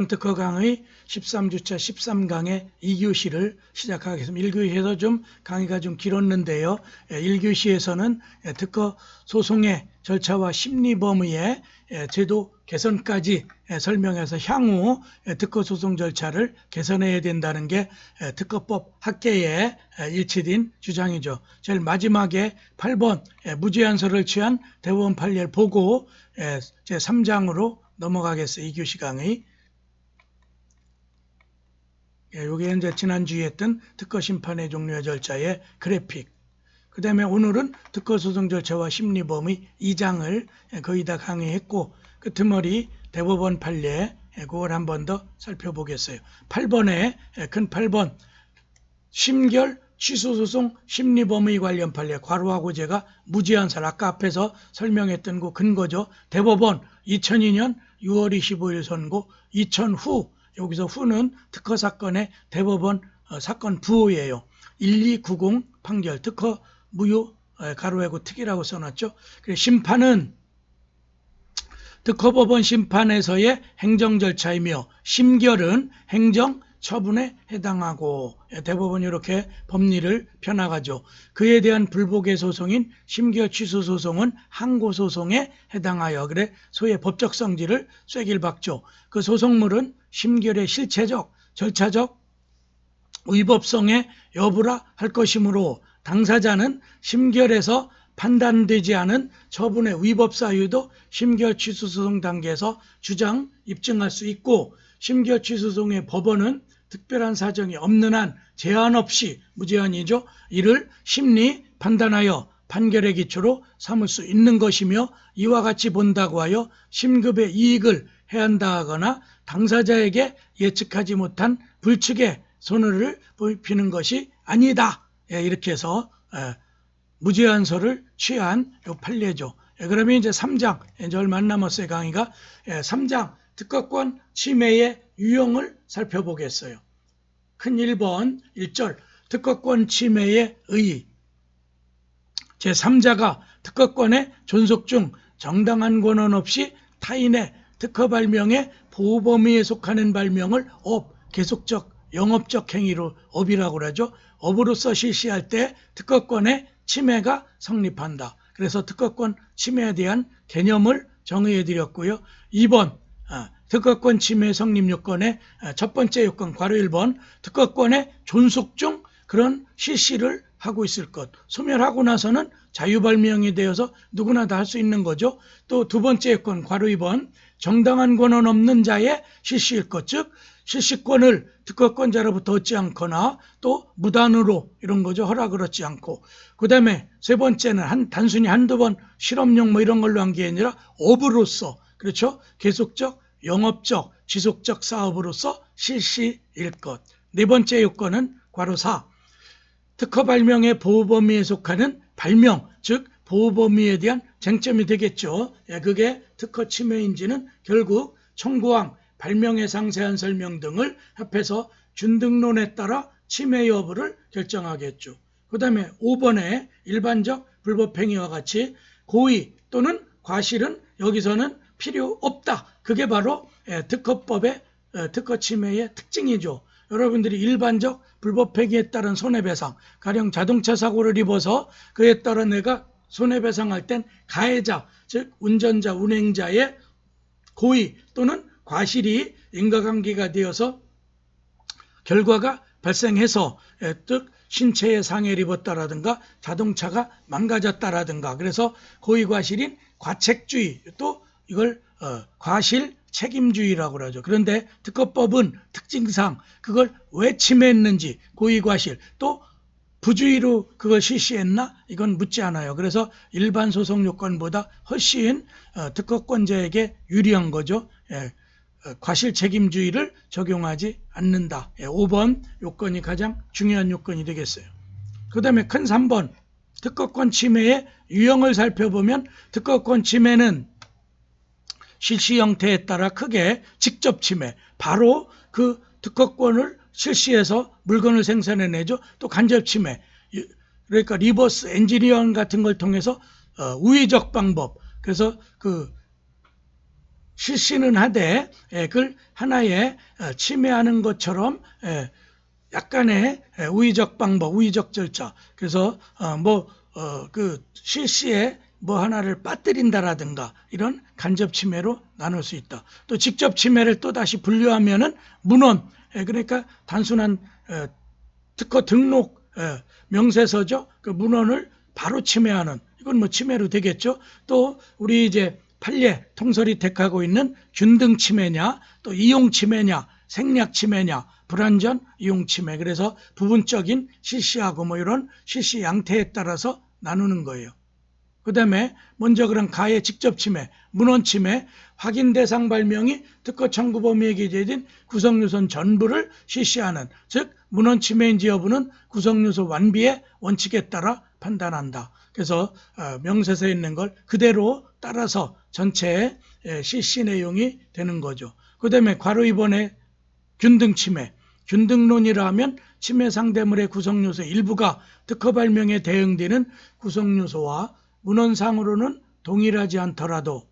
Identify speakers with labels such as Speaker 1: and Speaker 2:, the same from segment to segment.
Speaker 1: 특허 강의 13주차 13강의 2교시를 시작하겠습니다. 1교시에서 좀 강의가 좀 길었는데요. 1교시에서는 특허 소송의 절차와 심리 범위의 제도 개선까지 설명해서 향후 특허 소송 절차를 개선해야 된다는 게 특허법 학계의 일치된 주장이죠. 제일 마지막에 8번 무제한서를 취한 대법원 판례를 보고 제 3장으로 넘어가겠어요. 2교시 강의. 이게 이제 지난주에 했던 특허 심판의 종료의 절차의 그래픽. 그 다음에 오늘은 특허 소송 절차와 심리 범위 2장을 거의 다 강의했고, 끝머리 대법원 판례, 그걸 한 번 더 살펴보겠어요. 8번에, 큰 8번, 심결 취소소송 심리 범위 관련 판례, 괄호하고 제가 무제한설, 아까 앞에서 설명했던 그 근거죠. 대법원 2002년 6월 25일 선고, 2000후, 여기서 후는 특허 사건의 대법원 사건 부호예요. 1290 판결, 특허 무효 가로하고 특이라고 써놨죠. 심판은 특허법원 심판에서의 행정 절차이며 심결은 행정 처분에 해당하고, 대법원이 이렇게 법리를 펴나가죠. 그에 대한 불복의 소송인 심결 취소 소송은 항고 소송에 해당하여, 그래 소의 법적 성질을 쐐기를 그 소송물은 심결의 실체적, 절차적 위법성의 여부라 할 것이므로 당사자는 심결에서 판단되지 않은 처분의 위법 사유도 심결 취소 소송 단계에서 주장, 입증할 수 있고, 심결 취소 소송의 법원은 특별한 사정이 없는 한 제한 없이, 무제한이죠, 이를 심리 판단하여 판결의 기초로 삼을 수 있는 것이며, 이와 같이 본다고 하여 심급의 이익을 해한다 하거나 당사자에게 예측하지 못한 불측의 손해를 보이는 것이 아니다. 이렇게 해서 무제한서를 취한 요 판례죠. 그러면 이제 3장, 이제 얼마 안 남았어요, 강의가. 3장 특허권 침해의 유형을 살펴보겠어요. 큰 1번 1절 특허권 침해의 의의. 제3자가 특허권의 존속 중 정당한 권한 없이 타인의 특허 발명의 보호 범위에 속하는 발명을 계속적 영업적 행위로 업이라고 그러죠. 업으로서 실시할 때 특허권의 침해가 성립한다. 그래서 특허권 침해에 대한 개념을 정의해 드렸고요. 2번 특허권 침해 성립 요건의 첫 번째 요건, 괄호 1번, 특허권의 존속 중 그런 실시를 하고 있을 것. 소멸하고 나서는 자유발명이 되어서 누구나 다 할 수 있는 거죠. 또 두 번째 요건, 괄호 2번, 정당한 권한 없는 자의 실시일 것. 즉 실시권을 특허권자로부터 얻지 않거나 또 무단으로 이런 거죠. 허락을 얻지 않고. 그 다음에 세 번째는 단순히 한두 번 실험용 뭐 이런 걸로 한 게 아니라 업으로서, 그렇죠, 계속적 영업적 지속적 사업으로서 실시일 것. 네 번째 요건은 괄호 4, 특허 발명의 보호 범위에 속하는 발명, 즉 보호 범위에 대한 쟁점이 되겠죠. 그게 특허 침해인지는 결국 청구항, 발명의 상세한 설명 등을 합해서 준등론에 따라 침해 여부를 결정하겠죠. 그 다음에 5번에 일반적 불법행위와 같이 고의 또는 과실은 여기서는 필요 없다. 그게 바로 특허법의 특허 침해의 특징이죠. 여러분들이 일반적 불법행위에 따른 손해배상, 가령 자동차 사고를 입어서 그에 따라 내가 손해배상할 땐 가해자, 즉 운전자, 운행자의 고의 또는 과실이 인과관계가 되어서 결과가 발생해서 즉 신체에 상해를 입었다라든가 자동차가 망가졌다라든가, 그래서 고의 과실인 과책주의, 또 이걸 과실 책임주의라고 그러죠. 그런데 특허법은 특징상 그걸 왜 침해했는지, 고의 과실, 또 부주의로 그걸 실시했나, 이건 묻지 않아요. 그래서 일반 소송 요건보다 훨씬 특허권자에게 유리한 거죠. 과실 책임주의를 적용하지 않는다. 5번 요건이 가장 중요한 요건이 되겠어요. 그 다음에 큰 3번 특허권 침해의 유형을 살펴보면, 특허권 침해는 실시 형태에 따라 크게 직접 침해, 바로 그 특허권을 실시해서 물건을 생산해내죠. 또 간접 침해, 그러니까 리버스 엔지니어링 같은 걸 통해서 우회적 방법, 그래서 그 실시는 하되 그걸 하나의 침해하는 것처럼 약간의 우의적 방법, 우의적 절차. 그래서 그 실시에 뭐 하나를 빠뜨린다라든가 이런 간접 침해로 나눌 수 있다. 또 직접 침해를 또 다시 분류하면은 문헌, 그러니까 단순한 특허 등록 명세서죠. 그 문헌을 바로 침해하는, 이건 뭐 침해로 되겠죠. 또 우리 이제 판례 통설이 택하고 있는 균등 침해냐, 또 이용 침해냐, 생략 침해냐, 불완전 이용 침해. 그래서 부분적인 실시하고 뭐 이런 실시 양태에 따라서 나누는 거예요. 그 다음에 먼저 그런 가해 직접 침해, 문헌 침해, 확인 대상 발명이 특허 청구 범위에 기재된 구성요소 전부를 실시하는, 즉 문헌 침해인지 여부는 구성요소 완비의 원칙에 따라 판단한다. 그래서 명세서에 있는 걸 그대로 따라서 전체의 실시 내용이 되는 거죠. 그 다음에 괄호 2번에 균등 침해, 균등론이라 하면 침해 상대물의 구성요소 일부가 특허 발명에 대응되는 구성요소와 문헌상으로는 동일하지 않더라도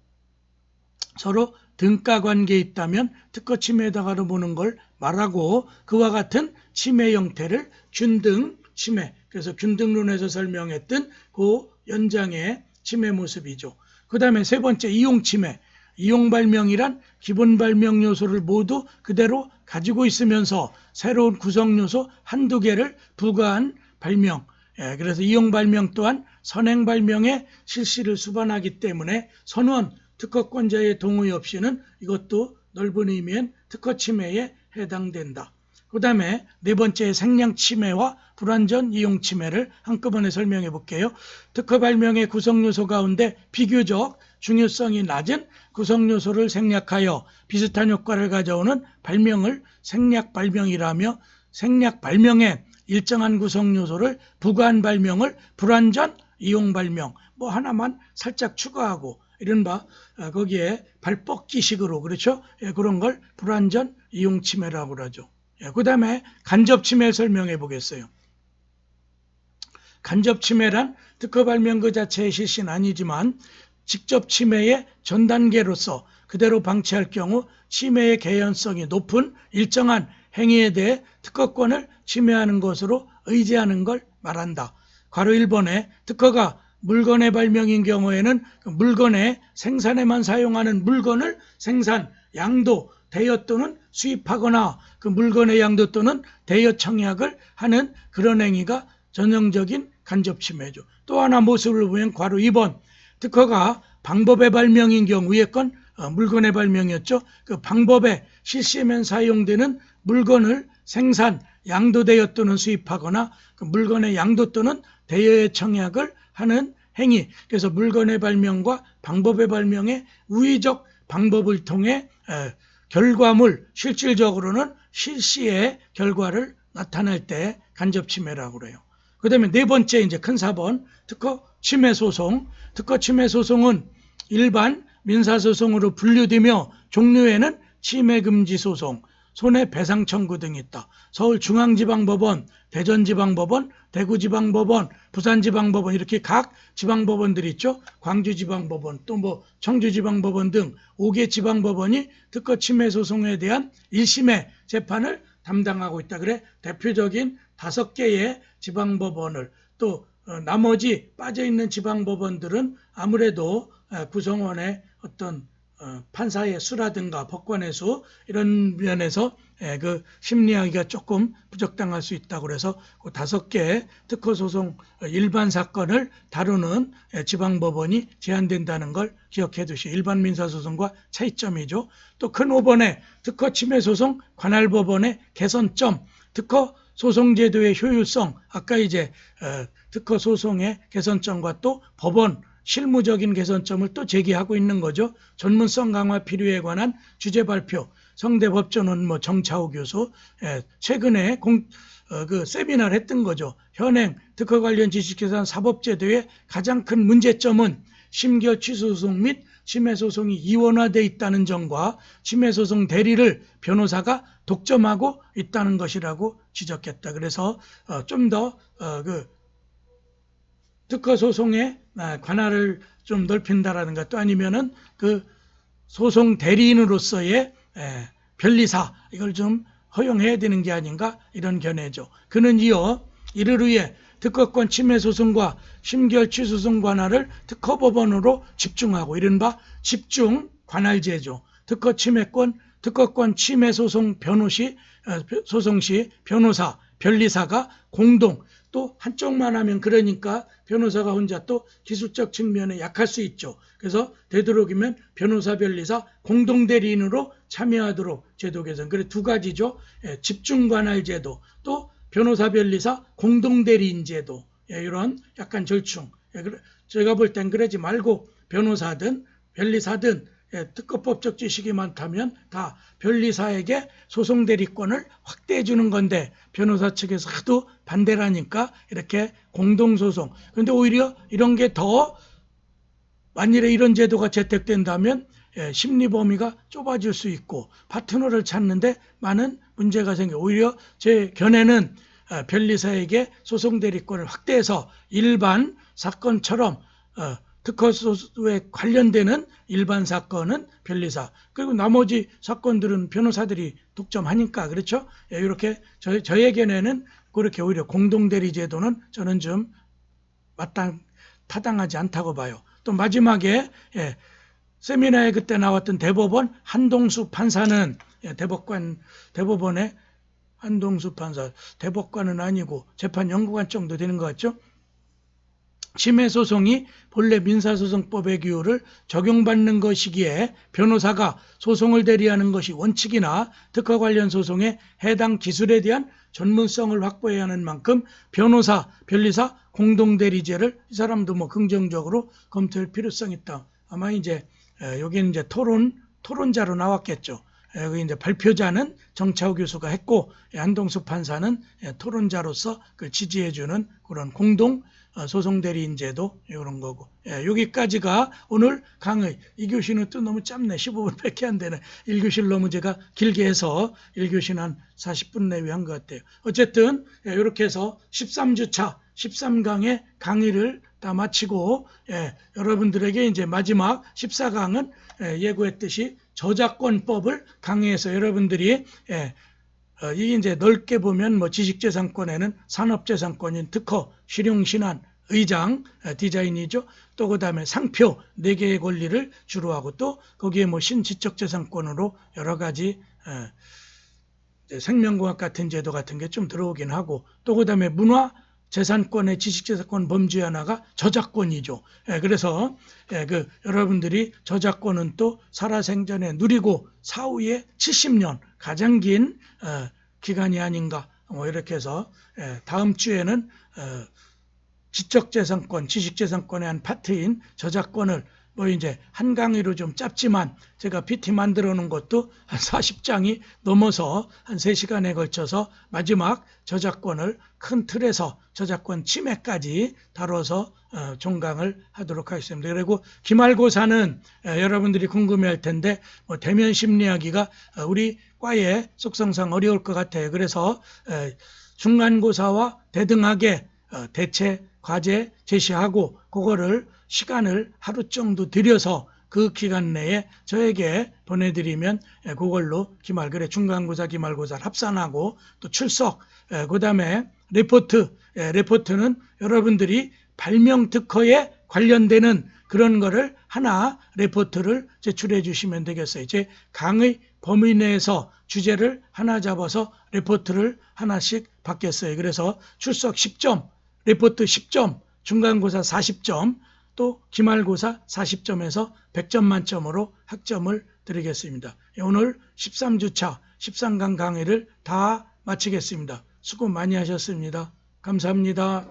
Speaker 1: 서로 등가 관계에 있다면 특허 침해에다가로 보는 걸 말하고, 그와 같은 침해 형태를 균등 침해, 그래서 균등론에서 설명했던 그 연장의 침해 모습이죠. 그 다음에 세 번째 이용 침해, 이용 발명이란 기본 발명 요소를 모두 그대로 가지고 있으면서 새로운 구성 요소 한두 개를 부과한 발명. 그래서 이용 발명 또한 선행 발명의 실시를 수반하기 때문에 선원 특허권자의 동의 없이는 이것도 넓은 의미의 특허 침해에 해당된다. 그 다음에 네 번째 생량 침해와 불완전 이용 침해를 한꺼번에 설명해 볼게요. 특허 발명의 구성 요소 가운데 비교적 중요성이 낮은 구성 요소를 생략하여 비슷한 효과를 가져오는 발명을 생략 발명이라며, 생략 발명에 일정한 구성 요소를 부과한 발명을 불완전 이용 발명, 뭐 하나만 살짝 추가하고 이른바 거기에 발 뻗기식으로, 그렇죠? 그런 걸 불완전 이용 침해라고 그러죠. 그 다음에 간접 침해 설명해 보겠어요. 간접 침해란 특허 발명 그 자체의 실시는 아니지만 직접 침해의 전 단계로서 그대로 방치할 경우 침해의 개연성이 높은 일정한 행위에 대해 특허권을 침해하는 것으로 의지하는 걸 말한다. 괄호 1번에 특허가 물건의 발명인 경우에는 그 물건의 생산에만 사용하는 물건을 생산, 양도, 대여 또는 수입하거나 그 물건의 양도 또는 대여 청약을 하는 그런 행위가 전형적인 간접 침해죠. 또 하나 모습을 보면 괄호 2번, 특허가 방법의 발명인 경우, 위에 건 물건의 발명이었죠. 그 방법에 실시하면 사용되는 물건을 생산, 양도, 대여 또는 수입하거나 그 물건의 양도 또는 대여의 청약을 하는 행위. 그래서 물건의 발명과 방법의 발명의 우의적 방법을 통해 결과물, 실질적으로는 실시의 결과를 나타낼 때 간접 침해라고 그래요. 그 다음에 네 번째 이제 큰 4번 특허 침해 소송. 특허 침해 소송은 일반 민사소송으로 분류되며 종류에는 침해 금지 소송, 손해배상 청구 등이 있다. 서울중앙지방법원, 대전지방법원, 대구지방법원, 부산지방법원, 이렇게 각 지방법원들이 있죠. 광주지방법원, 또 뭐 청주지방법원 등 5개 지방법원이 특허 침해 소송에 대한 1심의 재판을 담당하고 있다. 그래 대표적인 5개의 지방법원을, 또 나머지 빠져있는 지방법원들은 아무래도 구성원의 어떤 판사의 수라든가 법관의 수, 이런 면에서 그 심리하기가 조금 부적당할 수 있다고 그래서 그 5개의 특허소송 일반 사건을 다루는 지방법원이 제한된다는 걸 기억해 두시오. 일반 민사소송과 차이점이죠. 또 큰 5번에 특허침해소송 관할법원의 개선점, 특허소송제도의 효율성, 아까 이제 특허소송의 개선점과 또 법원 실무적인 개선점을 또 제기하고 있는 거죠. 전문성 강화 필요에 관한 주제 발표. 성대법조는 뭐 정차호 교수 최근에 그 세미나를 했던 거죠. 현행 특허 관련 지식재산 사법제도의 가장 큰 문제점은 심결 취소소송 및 침해소송이 이원화되어 있다는 점과 침해소송 대리를 변호사가 독점하고 있다는 것이라고 지적했다. 그래서 좀 더 특허 소송의 관할을 좀 넓힌다라든가, 또 아니면은 그 소송 대리인으로서의 변리사 이걸 좀 허용해야 되는 게 아닌가 이런 견해죠. 그는 이어 이를 위해 특허권 침해 소송과 심결 취소송 관할을 특허법원으로 집중하고 이른바 집중 관할제죠. 특허권 침해 소송 소송 시 변호사, 변리사가 공동 또 한쪽만 하면 그러니까 변호사가 혼자 또 기술적 측면에 약할 수 있죠. 그래서 되도록이면 변호사, 변리사 공동 대리인으로 참여하도록 제도 개선. 그래 두 가지죠. 집중 관할 제도 또 변호사, 변리사 공동 대리인 제도. 이런 약간 절충. 제가 볼 땐 그러지 말고 변호사든 변리사든 특허법적 지식이 많다면 다 변리사에게 소송 대리권을 확대해 주는 건데 변호사 측에서 하도 반대라니까 이렇게 공동소송. 그런데 오히려 이런 게 더 만일에 이런 제도가 채택된다면 심리 범위가 좁아질 수 있고 파트너를 찾는데 많은 문제가 생겨. 오히려 제 견해는 변리사에게 소송 대리권을 확대해서 일반 사건처럼 특허소에 관련되는 일반 사건은 변리사 그리고 나머지 사건들은 변호사들이 독점하니까 그렇죠. 이렇게 저의 견해는 그렇게 오히려 공동대리 제도는 저는 좀 타당하지 않다고 봐요. 또 마지막에 세미나에 그때 나왔던 대법원 한동수 판사는 대법원의 한동수 판사 대법관은 아니고 재판연구관 정도 되는 것 같죠. 침해소송이 본래 민사소송법의 규율을 적용받는 것이기에 변호사가 소송을 대리하는 것이 원칙이나 특허 관련 소송의 해당 기술에 대한 전문성을 확보해야 하는 만큼 변호사, 변리사 공동대리제를 이 사람도 뭐 긍정적으로 검토할 필요성이 있다. 아마 이제 여기는 이제 토론자로 나왔겠죠. 여기 이제 발표자는 정차호 교수가 했고 한동수 판사는 토론자로서 그 지지해주는 그런 공동 소송 대리인 제도 이런 거고. 여기까지가 오늘 강의. 2교시는 또 너무 짧네. 15분밖에 안 되네. 1교시를 너무 제가 길게 해서 1교시는 한 40분 내외 한 것 같아요. 어쨌든 이렇게 해서 13주차 13강의 강의를 다 마치고 여러분들에게 이제 마지막 14강은 예고했듯이 저작권법을 강의해서 여러분들이 이게 이제 넓게 보면 뭐 지식재산권에는 산업재산권인 특허, 실용신안, 의장, 디자인이죠. 또 그 다음에 상표 4개의 권리를 주로 하고 또 거기에 뭐 신지적재산권으로 여러 가지 생명공학 같은 제도 같은 게 좀 들어오긴 하고 또 그 다음에 문화재산권의 지식재산권 범주의 하나가 저작권이죠. 그래서 여러분들이 저작권은 또 살아생전에 누리고 사후에 70년 가장 긴 기간이 아닌가 이렇게 해서 다음 주에는 지적재산권, 지식재산권의 한 파트인 저작권을 뭐 이제 한 강의로 좀 짧지만 제가 PT 만들어 놓은 것도 한 40장이 넘어서 한 3시간에 걸쳐서 마지막 저작권을 큰 틀에서 저작권 침해까지 다뤄서 종강을 하도록 하겠습니다. 그리고 기말고사는 여러분들이 궁금해할 텐데 뭐 대면 심리하기가 우리 과에 속성상 어려울 것 같아요. 그래서 중간고사와 대등하게 대체 과제 제시하고 그거를 시간을 하루 정도 들여서 그 기간 내에 저에게 보내드리면 그걸로 중간고사 기말고사를 합산하고 또 출석 그 다음에 레포트는 여러분들이 발명 특허에 관련되는 그런 거를 하나 레포트를 제출해 주시면 되겠어요. 제 강의 범위 내에서 주제를 하나 잡아서 레포트를 하나씩 받겠어요. 그래서 출석 10점, 레포트 10점, 중간고사 40점, 또 기말고사 40점에서 100점 만점으로 학점을 드리겠습니다. 오늘 13주차 13강 강의를 다 마치겠습니다. 수고 많이 하셨습니다. 감사합니다.